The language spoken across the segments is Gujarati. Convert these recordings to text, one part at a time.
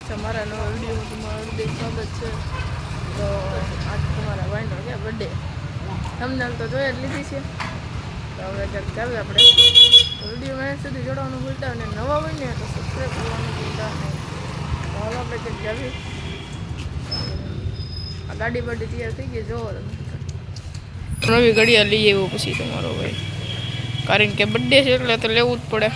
છે મારા નવા વિડીયોમાં તમારું હાર્દિક સ્વાગત છે। તો આજ તમારા ભાઈનો છે બર્થડે, થંબનેલ તો જોઈ જ લીધી છે। તો હવે કંઈક ચાલે આપણે વિડીયોમાં એન્ડ સુધી જોડવાનું ભૂલતા અને નવા હોય ને તો સબસ્ક્રાઈબ કરવાનું ભૂલતા નહીં। તો હાલો આપણે કંઈક ચાલી આ ગાડી બાડી તૈયાર થઈ ગઈ, જોવો તમે નવી ઘડિયાળ લઈ આવ્યો પછી તમારો ભાઈ, કારણ કે બર્થડે છે એટલે તો લેવું જ પડે।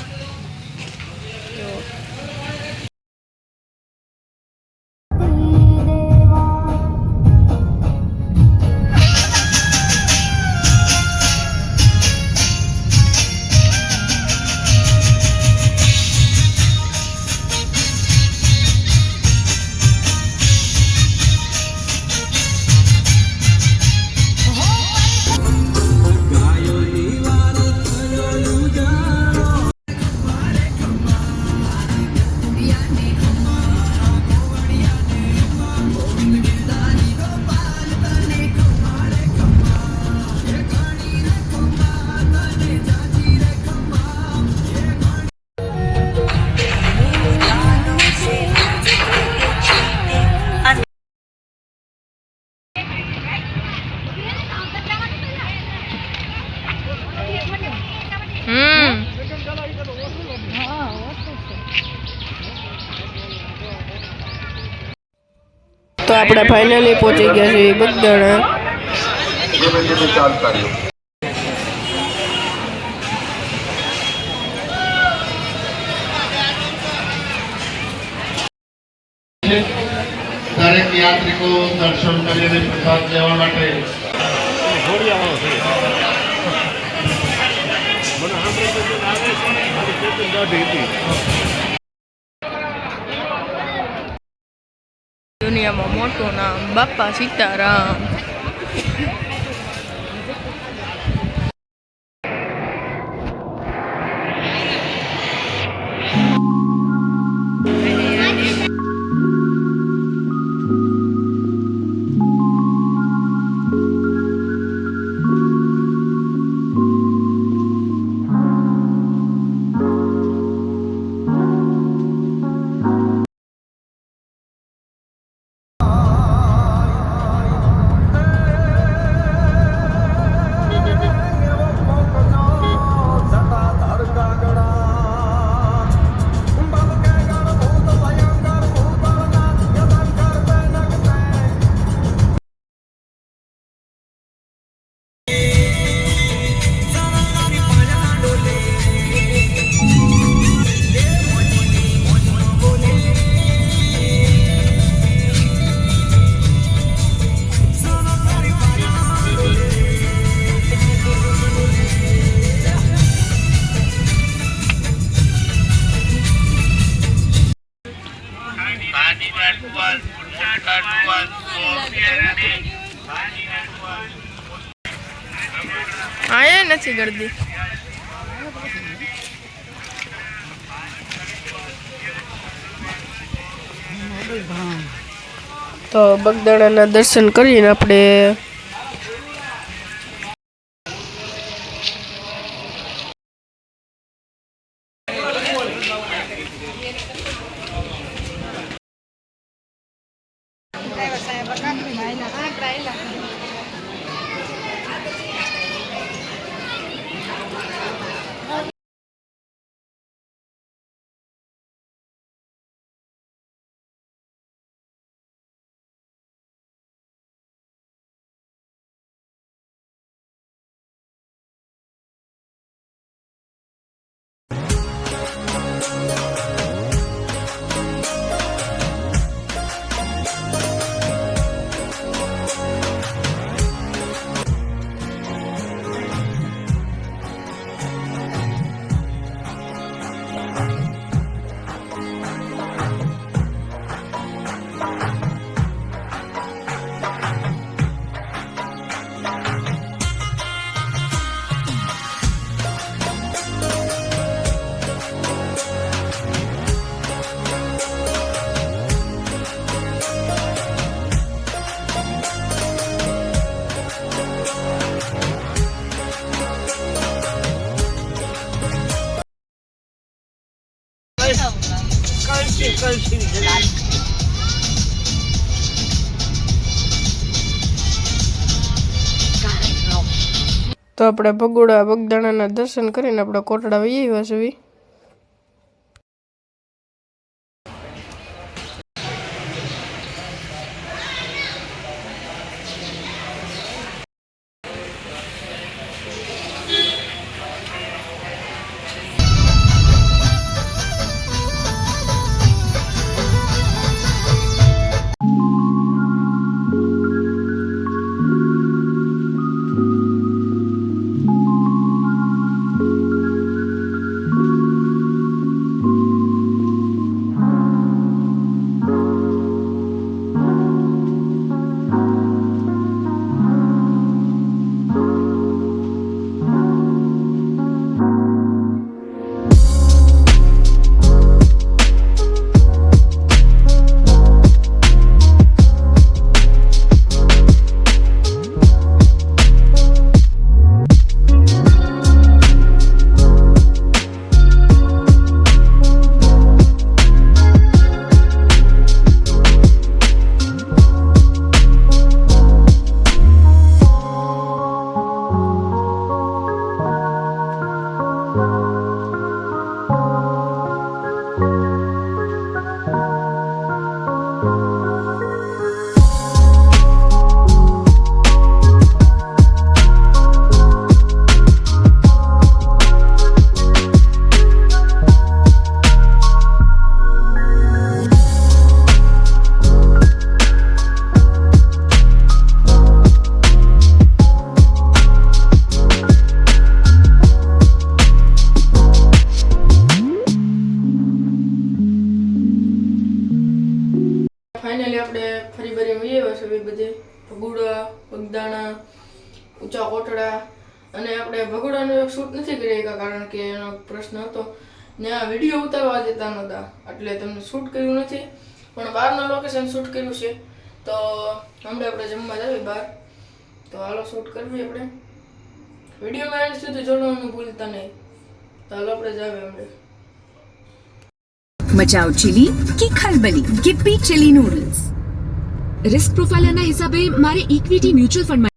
તો આપણે ફાઇનલી પહોંચી ગયા છીએ બગદાણા। દરેક યાત્રિકો દર્શન કરીને પ્રસાદ લેવા માટે દુનિયામાં મોટું નામ બાપા સીતારામ। આયા નથી ગરદી, તો બગદાણાના દર્શન કરીને આપણે તો આપણે ભગોડા બગદાણાના દર્શન કરીને આપણે કોટડા વહી આવ્યા છીએ. ફાઇનલી આપણે ફરી ભરી મળી આવ્યા છે બધે ભગોડા બગદાણા ઊંચા કોટડા અને આપણે ભગોડાનો શૂટ નથી કરી શક્યા કારણ કે એનો પ્રશ્ન હતો ત્યાં વિડીયો ઉતારવા દેતા નહોતા એટલે તમને શૂટ કર્યું નથી પણ બહારનું લોકેશન શૂટ કર્યું છે. તો હમણાં આપણે જમવા જાવી બહાર તો હાલો શૂટ કરવી આપણે વિડીયોમાં એન્ડ સુધી જોડવાનું ભૂલતા નહીં. તો હાલો આપણે જાવી હમણાં. મચાઉ ચીલી કે ખલબલી ગિપ્પી ચીલી નૂડલ્સ રિસ્ક પ્રોફાઇલરના હિસાબે મારે ઇક્વિટી મ્યુચ્યુઅલ ફંડમાં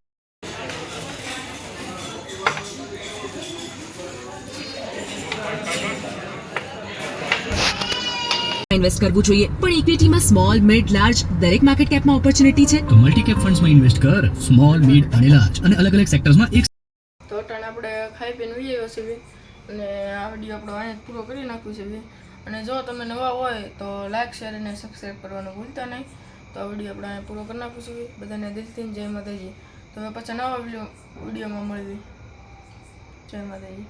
ઇન્વેસ્ટ કરવું જોઈએ પણ ઇક્વિટીમાં સ્મોલ મિડ લાર્જ દરેક માર્કેટ કેપમાં ઓપોર્ચ્યુનિટી છે તો મલ્ટી કેપ ફંડ્સમાં ઇન્વેસ્ટ કર. સ્મોલ મિડ અને લાર્જ અને અલગ અલગ સેક્ટર્સમાં એક તો ટાણ આપણે ખાઈ પીને ઉઈ આવ્યો છે અને આ વિડીયો આપણો અહીંયા પૂરો કરી નાખ્યું છે. અને જો તમે નવા હોય તો લાઈક શેર અને સબસ્ક્રાઈબ કરવાનું ભૂલતા નહીં. તો આ વિડીયો આપણે અહીંયા પૂરો કરી નાખ્યું છે. બધાને દિલથી જય માતાજી. તો હવે પાછા નવા વિડીયોમાં મળવી. જય માતાજી.